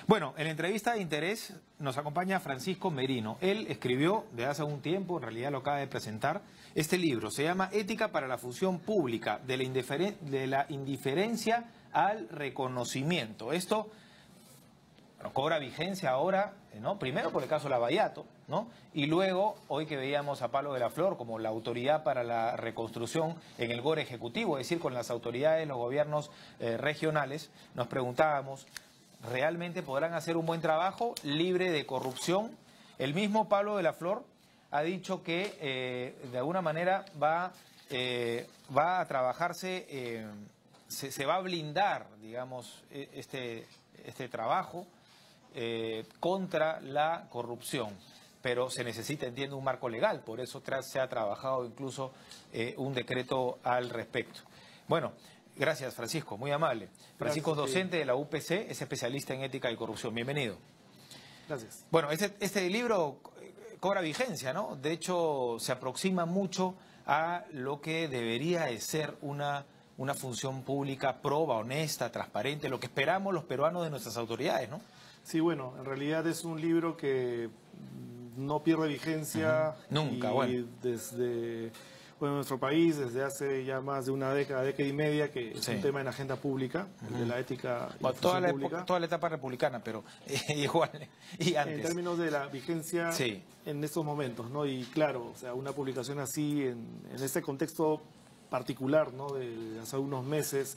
Bueno, en la entrevista de interés nos acompaña Francisco Merino. Él escribió de hace un tiempo, en realidad lo acaba de presentar, este libro. Se llama Ética para la función pública, de la indiferencia al reconocimiento. Esto cobra vigencia ahora, ¿no? Primero por el caso Lavallato, ¿no? Y luego, hoy que veíamos a Pablo de la Flor como la autoridad para la reconstrucción en el GOR ejecutivo, es decir, con las autoridades, los gobiernos regionales, nos preguntábamos, ¿realmente podrán hacer un buen trabajo libre de corrupción? El mismo Pablo de la Flor ha dicho que de alguna manera va a trabajarse, se va a blindar, digamos, este trabajo contra la corrupción, pero se necesita, entiendo, un marco legal, por eso se ha trabajado incluso un decreto al respecto. Bueno, gracias Francisco, muy amable. Francisco es docente de la UPC, es especialista en ética y corrupción, bienvenido. Gracias. Bueno, este libro cobra vigencia, ¿no? De hecho, se aproxima mucho a lo que debería de ser una función pública proba, honesta, transparente, lo que esperamos los peruanos de nuestras autoridades, ¿no? Sí, bueno, en realidad es un libro que no pierde vigencia. Nunca, y bueno. desde nuestro país, desde hace ya más de una década y media, que es un tema en agenda pública, el de la ética y bueno, función pública. Toda la etapa republicana, pero igual, y antes. En términos de la vigencia en estos momentos, ¿no? Y claro, o sea, una publicación así, en este contexto particular, ¿no? De hace unos meses,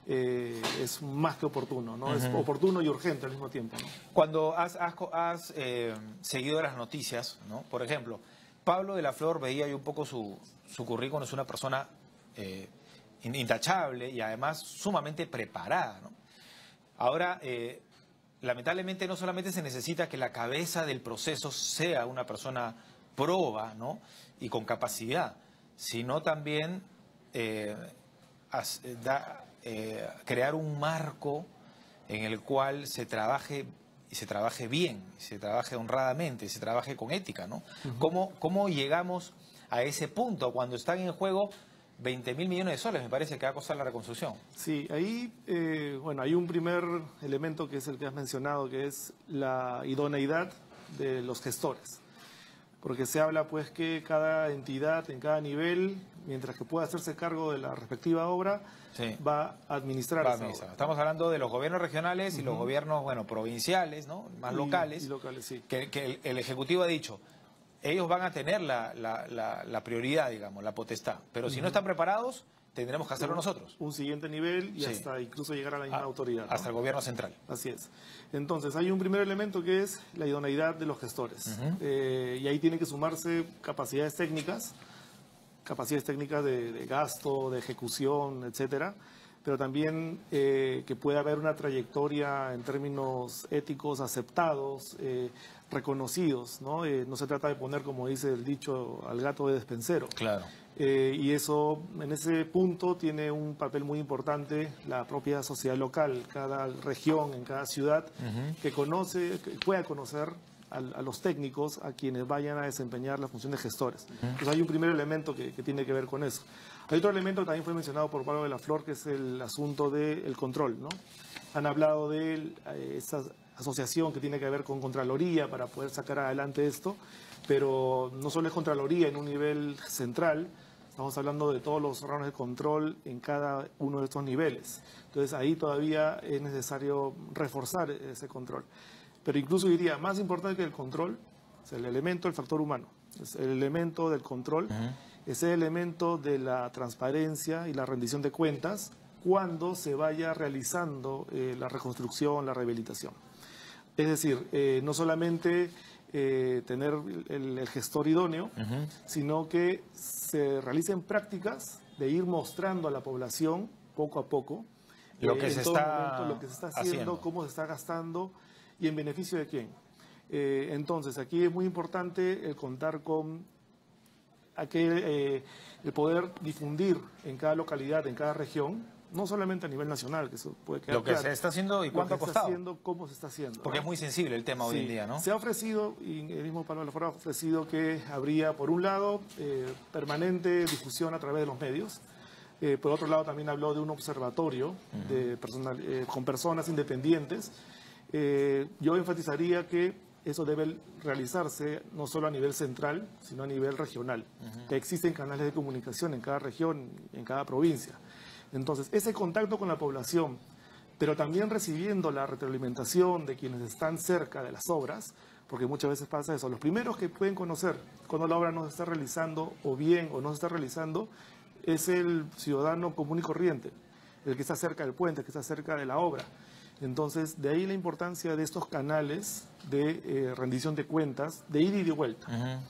es más que oportuno, ¿no? Es oportuno y urgente al mismo tiempo, ¿no? Cuando has seguido las noticias, ¿no? Por ejemplo, Pablo de la Flor, veía yo un poco su currículum, es una persona intachable y además sumamente preparada, ¿no? Ahora, lamentablemente no solamente se necesita que la cabeza del proceso sea una persona proba, ¿no? Y con capacidad, sino también crear un marco en el cual se trabaje y se trabaje bien, se trabaje honradamente, se trabaje con ética, ¿no? ¿Cómo llegamos a ese punto cuando están en juego 20.000 millones de soles, me parece que va a costar la reconstrucción? Sí, ahí, bueno, hay un primer elemento que es el que has mencionado, que es la idoneidad de los gestores. Porque se habla pues que cada entidad en cada nivel, mientras que pueda hacerse cargo de la respectiva obra, va a administrar esa obra. Estamos hablando de los gobiernos regionales y los gobiernos, bueno, provinciales, ¿no? Más locales. Y locales, sí. Que el Ejecutivo ha dicho, ellos van a tener la prioridad, digamos, la potestad. Pero si no están preparados, tendremos que hacerlo nosotros. Un siguiente nivel y hasta incluso llegar a la misma autoridad, ¿no? Hasta el gobierno central. Así es. Entonces, hay un primer elemento que es la idoneidad de los gestores. Y ahí tiene que sumarse capacidades técnicas de gasto, de ejecución, etcétera, pero también que pueda haber una trayectoria en términos éticos aceptados, reconocidos, ¿no? No se trata de poner, como dice el dicho, al gato de despensero. Claro. Y eso, en ese punto, tiene un papel muy importante la propia sociedad local, cada región, en cada ciudad, que pueda conocer a los técnicos, a quienes vayan a desempeñar la función de gestores. Entonces hay un primer elemento que tiene que ver con eso. Hay otro elemento que también fue mencionado por Pablo de la Flor, que es el asunto del control, ¿no? Han hablado de esa asociación que tiene que ver con Contraloría para poder sacar adelante esto, pero no solo es Contraloría en un nivel central, estamos hablando de todos los órganos de control en cada uno de estos niveles. Entonces ahí todavía es necesario reforzar ese control. Pero incluso diría, más importante que el control, es el elemento del factor humano, es el elemento del control, es el elemento de la transparencia y la rendición de cuentas cuando se vaya realizando la reconstrucción, la rehabilitación. Es decir, no solamente tener el gestor idóneo, sino que se realicen prácticas de ir mostrando a la población poco a poco lo que se está haciendo, cómo se está gastando y en beneficio de quién. Entonces, aquí es muy importante el contar con el poder difundir en cada localidad, en cada región, no solamente a nivel nacional, que eso puede quedar lo que se está haciendo y cuánto ha costado. Cómo se está haciendo. Porque es muy sensible el tema hoy en día, ¿no? Se ha ofrecido, y el mismo Pablo de la Flor ha ofrecido que habría, por un lado, permanente difusión a través de los medios. Por otro lado, también habló de un observatorio con personas independientes Yo enfatizaría que eso debe realizarse no solo a nivel central, sino a nivel regional. Que existen canales de comunicación en cada región, en cada provincia. Entonces, ese contacto con la población, pero también recibiendo la retroalimentación de quienes están cerca de las obras, porque muchas veces pasa eso. Los primeros que pueden conocer cuando la obra no se está realizando o bien o no se está realizando es el ciudadano común y corriente, el que está cerca del puente, el que está cerca de la obra. Entonces, de ahí la importancia de estos canales de rendición de cuentas, de ida y de vuelta.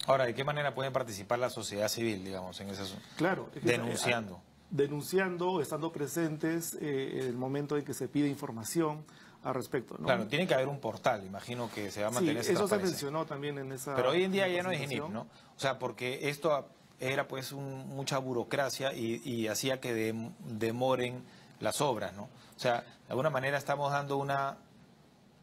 Ahora, ¿de qué manera pueden participar la sociedad civil, digamos, en ese asunto? Claro. Es que denunciando. Denunciando, estando presentes en el momento en que se pide información al respecto, ¿no? Claro, tiene que haber un portal, imagino que se va a mantener esa eso se transparencia. mencionó también en esa... Pero hoy en día ya no es GENIP, ¿no? O sea, porque esto era pues mucha burocracia y hacía que demoren las obras, ¿no? O sea, de alguna manera estamos dando una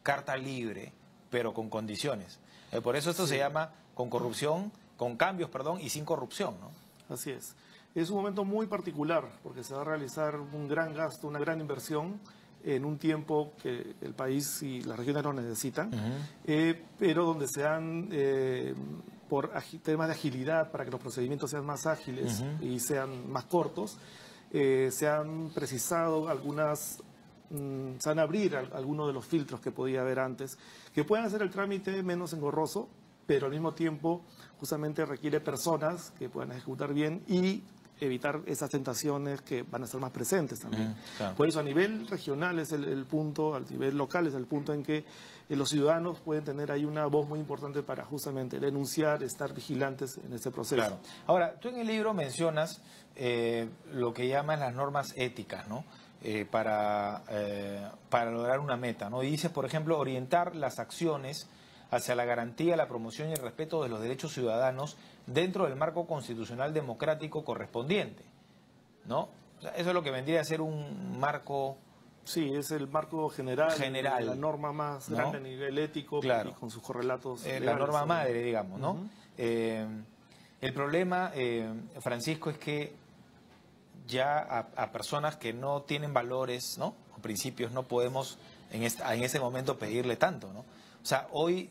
carta libre, pero con condiciones. Por eso esto se llama con corrupción, con cambios, perdón, y sin corrupción, ¿no? Así es. Es un momento muy particular porque se va a realizar un gran gasto, una gran inversión en un tiempo que el país y las regiones lo necesitan, pero donde sean, por temas de agilidad, para que los procedimientos sean más ágiles y sean más cortos, se han precisado algunas, se van a abrir algunos de los filtros que podía haber antes, que puedan hacer el trámite menos engorroso, pero al mismo tiempo justamente requiere personas que puedan ejecutar bien y evitar esas tentaciones que van a estar más presentes también. Claro. Por eso a nivel regional es el punto, a nivel local es el punto en que los ciudadanos pueden tener ahí una voz muy importante para justamente denunciar, estar vigilantes en este proceso. Claro. Ahora, tú en el libro mencionas lo que llaman las normas éticas, ¿no? Para lograr una meta, ¿no? Y dices, por ejemplo, orientar las acciones hacia la garantía, la promoción y el respeto de los derechos ciudadanos dentro del marco constitucional democrático correspondiente, ¿no? O sea, eso es lo que vendría a ser un marco... Sí, es el marco general, la norma más grande a nivel ético, claro, y con sus correlatos legales, la norma madre, digamos, ¿no? El problema, Francisco, es que ya a personas que no tienen valores, ¿no?, o principios, no podemos en ese momento pedirle tanto, ¿no? O sea, hoy,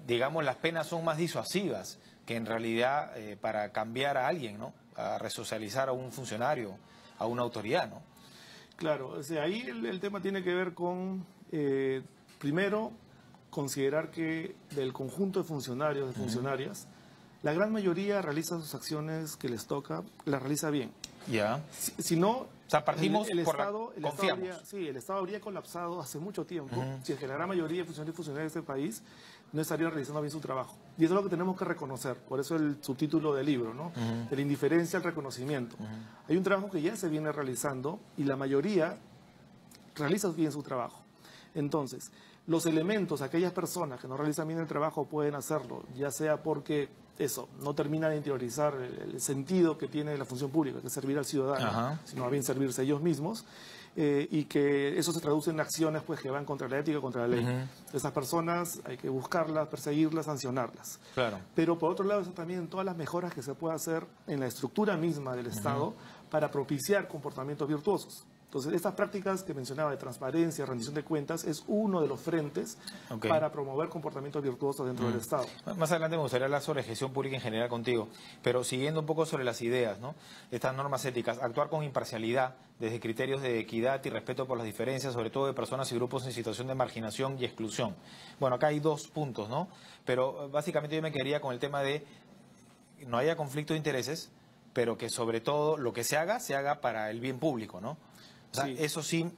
digamos, las penas son más disuasivas que en realidad para cambiar a alguien, ¿no? A resocializar a un funcionario, a una autoridad, ¿no? Claro, o sea, ahí el tema tiene que ver con, primero, considerar que del conjunto de funcionarios, de funcionarias, la gran mayoría realiza sus acciones que les toca, las realiza bien. Ya. Si no, o sea, partimos el por Estado, confiamos. el Estado habría colapsado hace mucho tiempo si es que la gran mayoría de funcionarios y funcionarios de este país no estarían realizando bien su trabajo. Y eso es lo que tenemos que reconocer. Por eso el subtítulo del libro, ¿no? De la indiferencia al reconocimiento. Hay un trabajo que ya se viene realizando y la mayoría realiza bien su trabajo. Entonces, los elementos, aquellas personas que no realizan bien el trabajo pueden hacerlo, ya sea porque no termina de interiorizar el sentido que tiene la función pública, que es servir al ciudadano, sino más bien servirse a ellos mismos, y que eso se traduce en acciones pues que van contra la ética, contra la ley. Esas personas hay que buscarlas, perseguirlas, sancionarlas. Claro. Pero por otro lado, eso también todas las mejoras que se puede hacer en la estructura misma del Estado para propiciar comportamientos virtuosos. Entonces, estas prácticas que mencionaba de transparencia, rendición de cuentas, es uno de los frentes para promover comportamientos virtuosos dentro del Estado. Más adelante me gustaría hablar sobre gestión pública en general contigo, pero siguiendo un poco sobre las ideas, ¿no? Estas normas éticas, actuar con imparcialidad desde criterios de equidad y respeto por las diferencias, sobre todo de personas y grupos en situación de marginación y exclusión. Bueno, acá hay dos puntos, ¿no? Pero básicamente yo me quedaría con el tema de no haya conflicto de intereses, pero que sobre todo lo que se haga para el bien público, ¿no? O sea, eso sí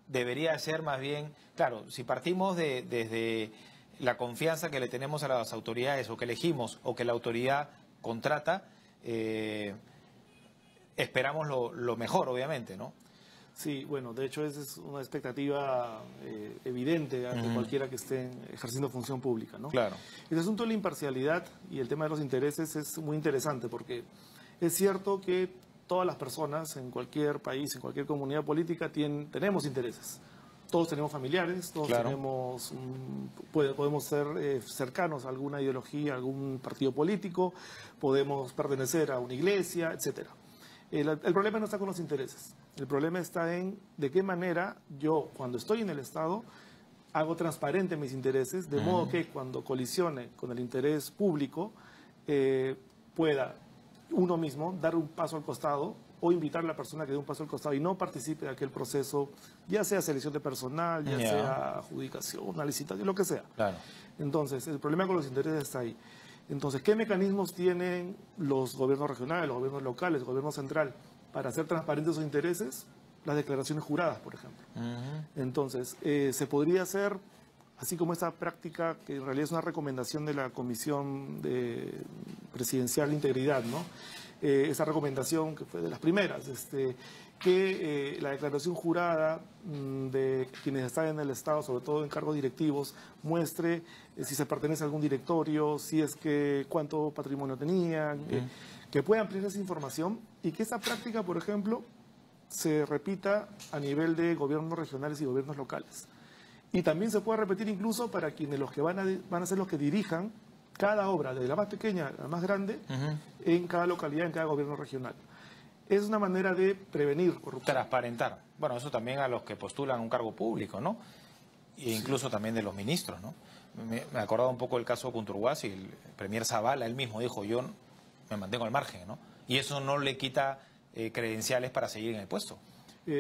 debería ser más bien, claro, si partimos desde la confianza que le tenemos a las autoridades o que elegimos o que la autoridad contrata, esperamos lo mejor, obviamente, ¿no? Sí, bueno, de hecho esa es una expectativa evidente ante cualquiera que esté ejerciendo función pública, ¿no? Claro. El asunto de la imparcialidad y el tema de los intereses es muy interesante porque es cierto que todas las personas en cualquier país, en cualquier comunidad política tenemos intereses. Todos tenemos familiares, todos tenemos, podemos ser cercanos a alguna ideología, a algún partido político, podemos pertenecer a una iglesia, etcétera. El problema no está con los intereses. El problema está en de qué manera yo, cuando estoy en el Estado, hago transparente mis intereses, de modo que cuando colisione con el interés público, pueda uno mismo dar un paso al costado o invitar a la persona que dé un paso al costado y no participe de aquel proceso, ya sea selección de personal, ya sea adjudicación, una licitación, lo que sea. Claro. Entonces, el problema con los intereses está ahí. Entonces, ¿qué mecanismos tienen los gobiernos regionales, los gobiernos locales, el gobierno central para hacer transparentes sus intereses? Las declaraciones juradas, por ejemplo. Entonces, se podría hacer, así como esta práctica, que en realidad es una recomendación de la Comisión Presidencial de Integridad, ¿no? Esa recomendación que fue de las primeras, que la declaración jurada de quienes están en el Estado, sobre todo en cargos directivos, muestre si se pertenece a algún directorio, si es que cuánto patrimonio tenían, que pueda ampliar esa información y que esa práctica, por ejemplo, se repita a nivel de gobiernos regionales y gobiernos locales. Y también se puede repetir incluso para quienes los que van a ser los que dirijan cada obra, desde la más pequeña a la más grande, en cada localidad, en cada gobierno regional. Es una manera de prevenir corrupción. Transparentar. Bueno, eso también a los que postulan un cargo público, ¿no? E incluso también de los ministros, ¿no? Me acordaba un poco el caso Conturguas y el premier Zavala, él mismo dijo, yo me mantengo al margen, ¿no? Y eso no le quita credenciales para seguir en el puesto.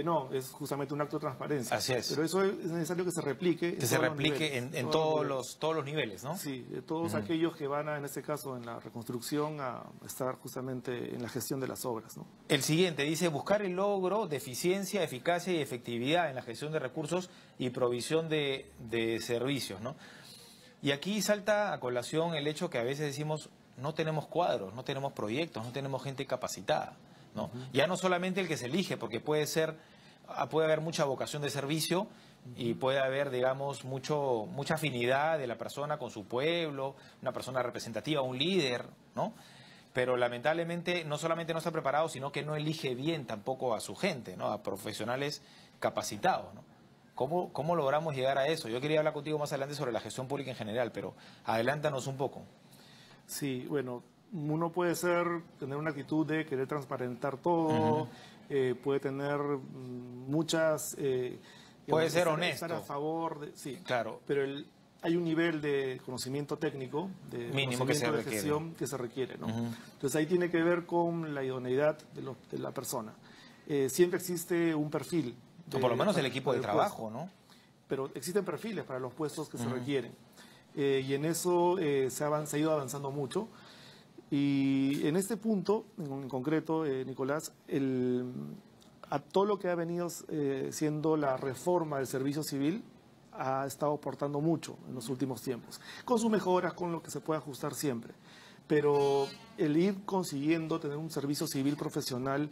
No, es justamente un acto de transparencia. Así es. Pero eso es necesario que se replique. Que se replique en todos los niveles, ¿no? Sí, de todos aquellos que van en este caso, en la reconstrucción, a estar justamente en la gestión de las obras, ¿no? El siguiente dice, buscar el logro de eficiencia, eficacia y efectividad en la gestión de recursos y provisión de servicios, ¿no? Y aquí salta a colación el hecho que a veces decimos, no tenemos cuadros, no tenemos proyectos, no tenemos gente capacitada, ¿no? Ya no solamente el que se elige, porque puede haber mucha vocación de servicio y puede haber, digamos, mucha afinidad de la persona con su pueblo, una persona representativa, un líder, ¿no? Pero lamentablemente no solamente no está preparado, sino que no elige bien tampoco a su gente, ¿no? A profesionales capacitados, ¿no? ¿Cómo logramos llegar a eso? Yo quería hablar contigo más adelante sobre la gestión pública en general, pero adelántanos un poco. Sí, bueno, uno puede tener una actitud de querer transparentar todo, puede tener muchas... puede ser honesto. Estar a favor, sí, claro. Pero hay un nivel de conocimiento técnico, de mínimo conocimiento de gestión que se requiere, ¿no? Entonces ahí tiene que ver con la idoneidad de la persona. Siempre existe un perfil. O por lo menos el equipo de trabajo, ¿no? Pero existen perfiles para los puestos que se requieren. Y en eso se ha ido avanzando mucho. Y en este punto, en concreto, Nicolás, a todo lo que ha venido siendo la reforma del servicio civil, ha estado aportando mucho en los últimos tiempos, con sus mejoras, con lo que se puede ajustar siempre. Pero el ir consiguiendo tener un servicio civil profesional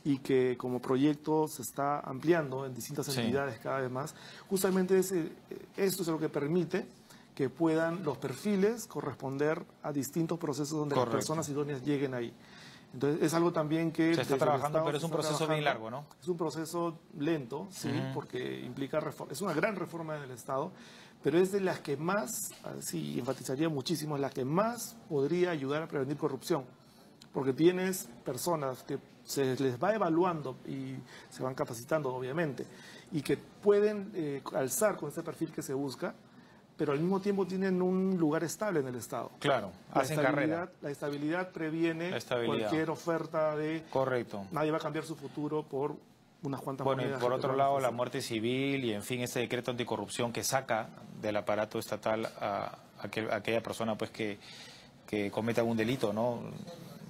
y que como proyecto se está ampliando en distintas entidades cada vez más, justamente esto es lo que permite que puedan los perfiles corresponder a distintos procesos donde las personas idóneas lleguen ahí. Entonces, es algo también que... Se está trabajando, pero es un proceso bien largo, ¿no? Es un proceso lento, sí, porque implica reforma. Es una gran reforma del Estado, pero es de las que más, sí, enfatizaría muchísimo, es la que más podría ayudar a prevenir corrupción. Porque tienes personas que se les va evaluando y se van capacitando, obviamente, y que pueden alzar con ese perfil que se busca, pero al mismo tiempo tienen un lugar estable en el Estado. Claro, hacen carrera. La estabilidad previene cualquier oferta de... Correcto. Nadie va a cambiar su futuro por unas cuantas monedas. Bueno, y por otro lado, la muerte civil y, en fin, ese decreto anticorrupción que saca del aparato estatal a aquella persona pues que cometa algún delito, ¿no?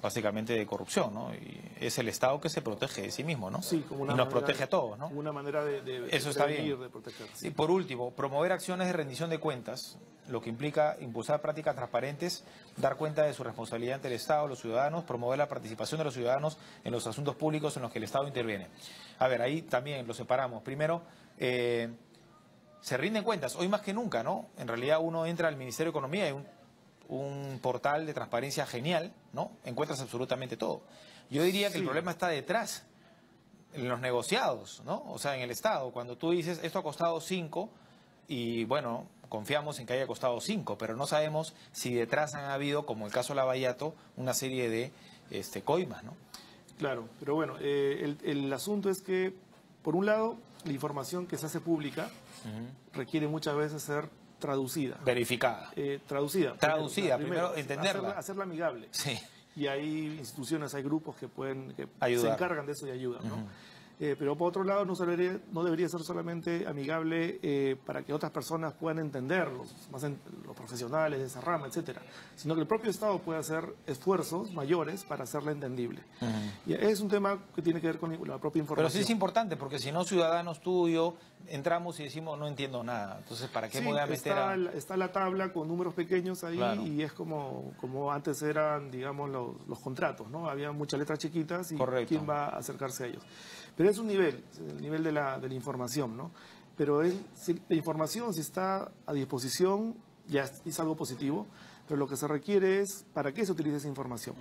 Básicamente de corrupción, ¿no? Y es el Estado que se protege de sí mismo, ¿no? Sí, como una y nos protege a todos, ¿no? Una manera de eso está bien. De protegerse. Y por último, promover acciones de rendición de cuentas, lo que implica impulsar prácticas transparentes, dar cuenta de su responsabilidad ante el Estado, los ciudadanos, promover la participación de los ciudadanos en los asuntos públicos en los que el Estado interviene. A ver, ahí también lo separamos. Primero, se rinden cuentas, hoy más que nunca, ¿no? En realidad uno entra al Ministerio de Economía y un portal de transparencia genial, ¿no? Encuentras absolutamente todo. Yo diría que el problema está detrás, en los negociados, ¿no? O sea, en el Estado, cuando tú dices, esto ha costado 5, y bueno, confiamos en que haya costado 5, pero no sabemos si detrás han habido, como el caso de Lavallato, una serie de coimas, ¿no? Claro, pero bueno, el asunto es que, por un lado, la información que se hace pública requiere muchas veces ser traducida. Verificada. Traducida. Primero entenderla. Hacerla amigable. Sí. Y hay instituciones, hay grupos que se encargan de eso y ayudan, ¿no? Pero por otro lado no debería ser solamente amigable para que otras personas puedan entender, los profesionales de esa rama, etcétera, sino que el propio Estado puede hacer esfuerzos mayores para hacerla entendible. Y es un tema que tiene que ver con la propia información. Pero sí es importante, porque si no, ciudadanos tú y yo entramos y decimos no entiendo nada. Entonces, ¿para qué me voy a meter está la tabla con números pequeños ahí, claro. Y es como antes eran, digamos, los contratos, ¿no? Había muchas letras chiquitas y correcto. ¿Quién va a acercarse a ellos? Pero es un nivel, el nivel de la información, ¿no? Pero la información, si está a disposición, ya es algo positivo, pero lo que se requiere es para qué se utiliza esa información.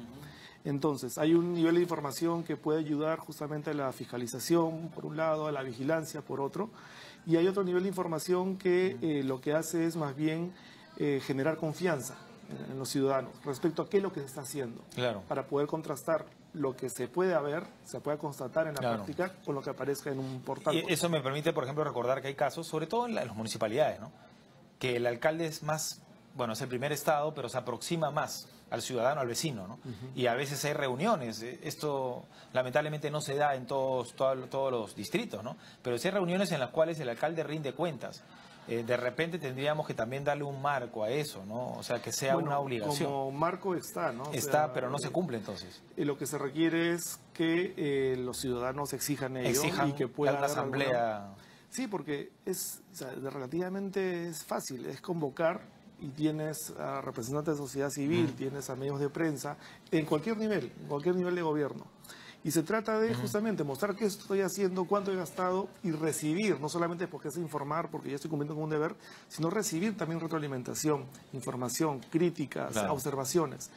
Entonces, hay un nivel de información que puede ayudar justamente a la fiscalización, por un lado, a la vigilancia, por otro, y hay otro nivel de información que lo que hace es más bien generar confianza en los ciudadanos respecto a qué es lo que se está haciendo, claro. Para poder contrastar lo que se puede constatar en la práctica con lo que aparezca en un portal. Y eso me permite, por ejemplo, recordar que hay casos, sobre todo en las municipalidades, ¿no? Que el alcalde es más, bueno, es el primer estado, pero se aproxima más al ciudadano, al vecino, ¿no? Y a veces hay reuniones. Esto lamentablemente no se da en todos los distritos, ¿no? Pero sí hay reuniones en las cuales el alcalde rinde cuentas. De repente tendríamos que también darle un marco a eso, ¿no? O sea, que sea una obligación. Como marco está, ¿no? Está, pero no se cumple entonces. Lo que se requiere es que los ciudadanos exijan ello y que pueda haber asamblea. Sí, porque relativamente es fácil, es convocar y tienes a representantes de sociedad civil, tienes a medios de prensa, en cualquier nivel de gobierno. Y se trata de justamente mostrar qué estoy haciendo, cuánto he gastado y recibir, no solamente porque es informar, porque ya estoy cumpliendo con un deber, sino recibir también retroalimentación, información, críticas, claro. Observaciones.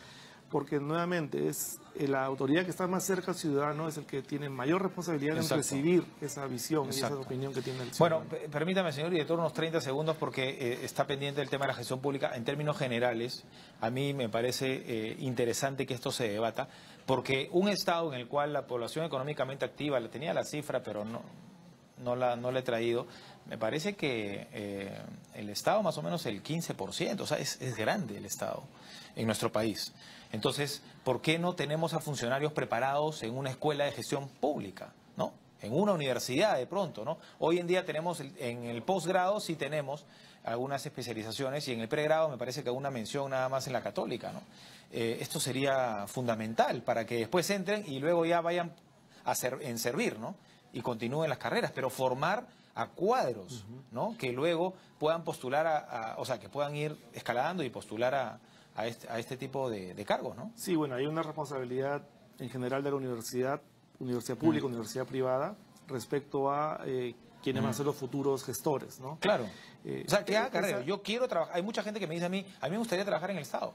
Porque nuevamente es la autoridad que está más cerca al ciudadano es el que tiene mayor responsabilidad en recibir esa visión y esa opinión que tiene el ciudadano. Bueno, permítame, señor director, unos 30 segundos porque está pendiente el tema de la gestión pública. En términos generales, a mí me parece interesante que esto se debata, porque un estado en el cual la población económicamente activa, tenía la cifra, pero no la he traído, me parece que el estado más o menos el 15%, o sea, es grande el estado en nuestro país. Entonces, ¿por qué no tenemos a funcionarios preparados en una escuela de gestión pública, ¿no? En una universidad de pronto, ¿no? Hoy en día tenemos, en el posgrado sí tenemos algunas especializaciones y en el pregrado me parece que una mención nada más en la católica, ¿no? Esto sería fundamental para que después entren y luego ya vayan en servir, ¿no? Y continúen las carreras, pero formar a cuadros, ¿no? Que luego puedan postular o sea, que puedan ir escalando y postular a este tipo de cargos, ¿no? Sí, bueno, hay una responsabilidad en general de la universidad pública, universidad privada, respecto a quienes van a ser los futuros gestores, ¿no? Claro. O sea, que haga carrera. Yo quiero trabajar. Hay mucha gente que me dice a mí me gustaría trabajar en el Estado.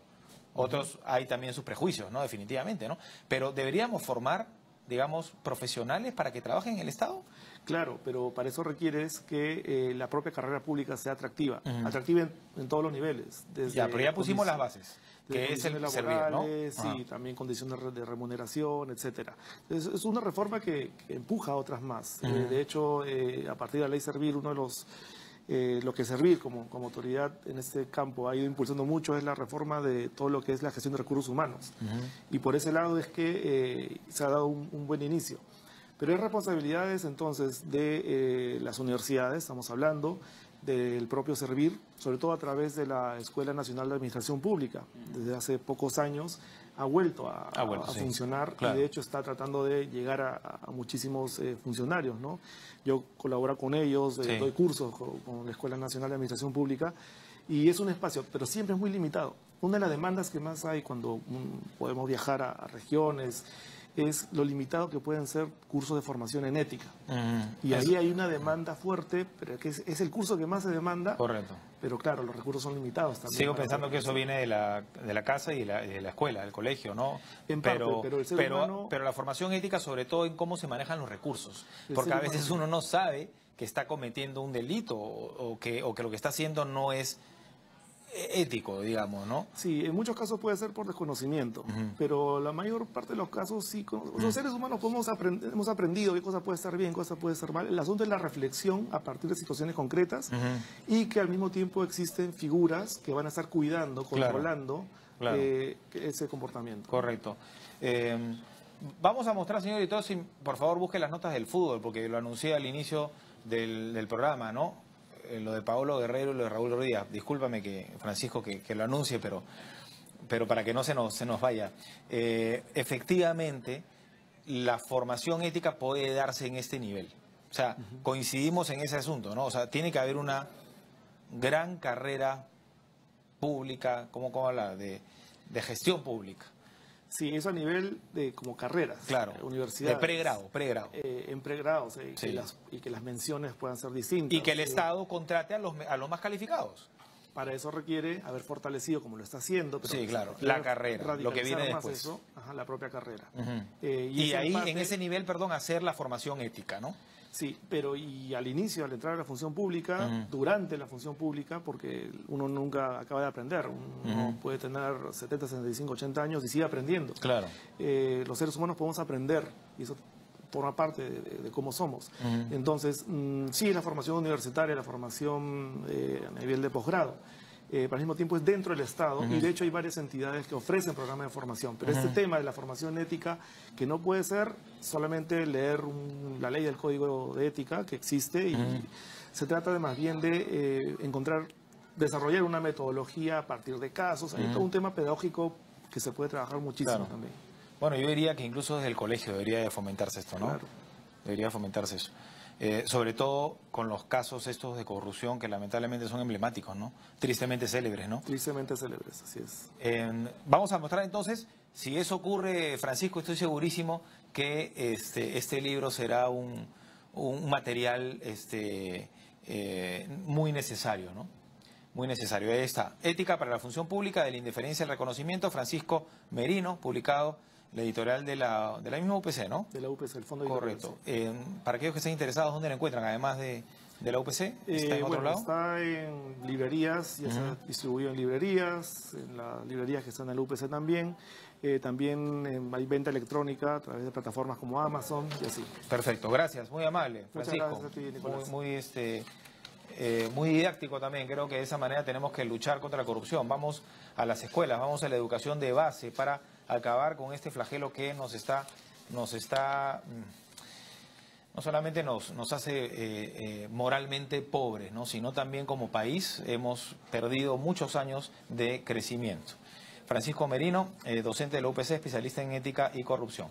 Otros hay también sus prejuicios, ¿no? Definitivamente, ¿no? Pero deberíamos formar, digamos, profesionales para que trabajen en el Estado. Claro, pero para eso requieres que la propia carrera pública sea atractiva, atractiva en todos los niveles. Pero ya pusimos las bases, que es el servir, ¿no? Sí, también condiciones de remuneración, etcétera. Es una reforma que empuja a otras más. De hecho, a partir de la ley Servir, uno de los lo que Servir como autoridad en este campo ha ido impulsando mucho es la reforma de todo lo que es la gestión de recursos humanos. Y por ese lado es que se ha dado un buen inicio. Pero hay responsabilidades entonces de las universidades, estamos hablando, del propio Servir, sobre todo a través de la Escuela Nacional de Administración Pública. Desde hace pocos años ha vuelto a funcionar, claro. Y de hecho está tratando de llegar a muchísimos funcionarios, ¿no? Yo colaboro con ellos, doy cursos con la Escuela Nacional de Administración Pública y es un espacio, pero siempre es muy limitado. Una de las demandas que más hay cuando podemos viajar a regiones es lo limitado que pueden ser cursos de formación en ética. Y ahí hay una demanda fuerte, pero que es el curso que más se demanda. Correcto. Pero claro, los recursos son limitados también. Sigo pensando que eso viene de la casa y de la escuela, del colegio, ¿no? En parte, pero el ser humano... Pero la formación ética sobre todo en cómo se manejan los recursos. Porque a veces uno no sabe que está cometiendo un delito o que lo que está haciendo no es ético, digamos, ¿no? Sí, en muchos casos puede ser por desconocimiento, pero la mayor parte de los casos sí, los seres humanos hemos aprendido qué cosa puede estar bien, qué cosa puede estar mal. El asunto es la reflexión a partir de situaciones concretas y que al mismo tiempo existen figuras que van a estar cuidando, controlando ese comportamiento. Correcto. Vamos a mostrar, señor editor, si por favor busque las notas del fútbol, porque lo anuncié al inicio del programa, ¿no? Lo de Paolo Guerrero y lo de Raúl Rodríguez. Discúlpame, Francisco, que lo anuncie, pero para que no se nos vaya. Efectivamente, la formación ética puede darse en este nivel. O sea, coincidimos en ese asunto, ¿no? O sea, tiene que haber una gran carrera pública, ¿cómo habla? De gestión pública. Sí, eso a nivel de como carreras, claro, universidades. De pregrado. En pregrado, sí. Y que las menciones puedan ser distintas. Y que el Estado contrate a los más calificados. Para eso requiere haber fortalecido, como lo está haciendo, pero sí, claro, la carrera, lo que viene después. Eso, la propia carrera. Y ahí, en ese nivel, hacer la formación ética, ¿no? Sí, pero y al inicio, al entrar a la función pública, durante la función pública, porque uno nunca acaba de aprender, uno puede tener 70, 65, 80 años y sigue aprendiendo. Claro. Los seres humanos podemos aprender, y eso forma parte de cómo somos. Entonces, sí, la formación universitaria, la formación a nivel de posgrado, pero al mismo tiempo es dentro del Estado y de hecho hay varias entidades que ofrecen programas de formación. Pero este tema de la formación ética, que no puede ser solamente leer la ley del Código de Ética que existe y se trata de más bien de desarrollar una metodología a partir de casos. Hay todo un tema pedagógico que se puede trabajar muchísimo también. Bueno, yo diría que incluso desde el colegio debería de fomentarse esto, ¿no? Claro. Debería fomentarse eso. Sobre todo con los casos estos de corrupción que lamentablemente son emblemáticos, ¿no? Tristemente célebres, ¿no? Tristemente célebres, así es. Vamos a mostrar entonces, si eso ocurre, Francisco, estoy segurísimo que este libro será un material muy necesario, ¿no? Muy necesario. Ahí está. Ética para la función pública, de la indiferencia al reconocimiento, Francisco Merino, publicado la editorial de la misma UPC, ¿no? De la UPC, el Fondo de Correcto. Para aquellos que estén interesados, ¿dónde la encuentran? Además de la UPC, ¿está en otro lado? Está en librerías, ya se ha distribuido en librerías, en las librerías que están en la UPC también. También hay venta electrónica a través de plataformas como Amazon y así. Perfecto, gracias, muy amable, Francisco. Muchas gracias a ti, Nicolás. Muy didáctico también. Creo que de esa manera tenemos que luchar contra la corrupción. Vamos a las escuelas, vamos a la educación de base para acabar con este flagelo que no solamente nos hace moralmente pobres, ¿no? Sino también como país hemos perdido muchos años de crecimiento. Francisco Merino, docente de la UPC, especialista en ética y corrupción.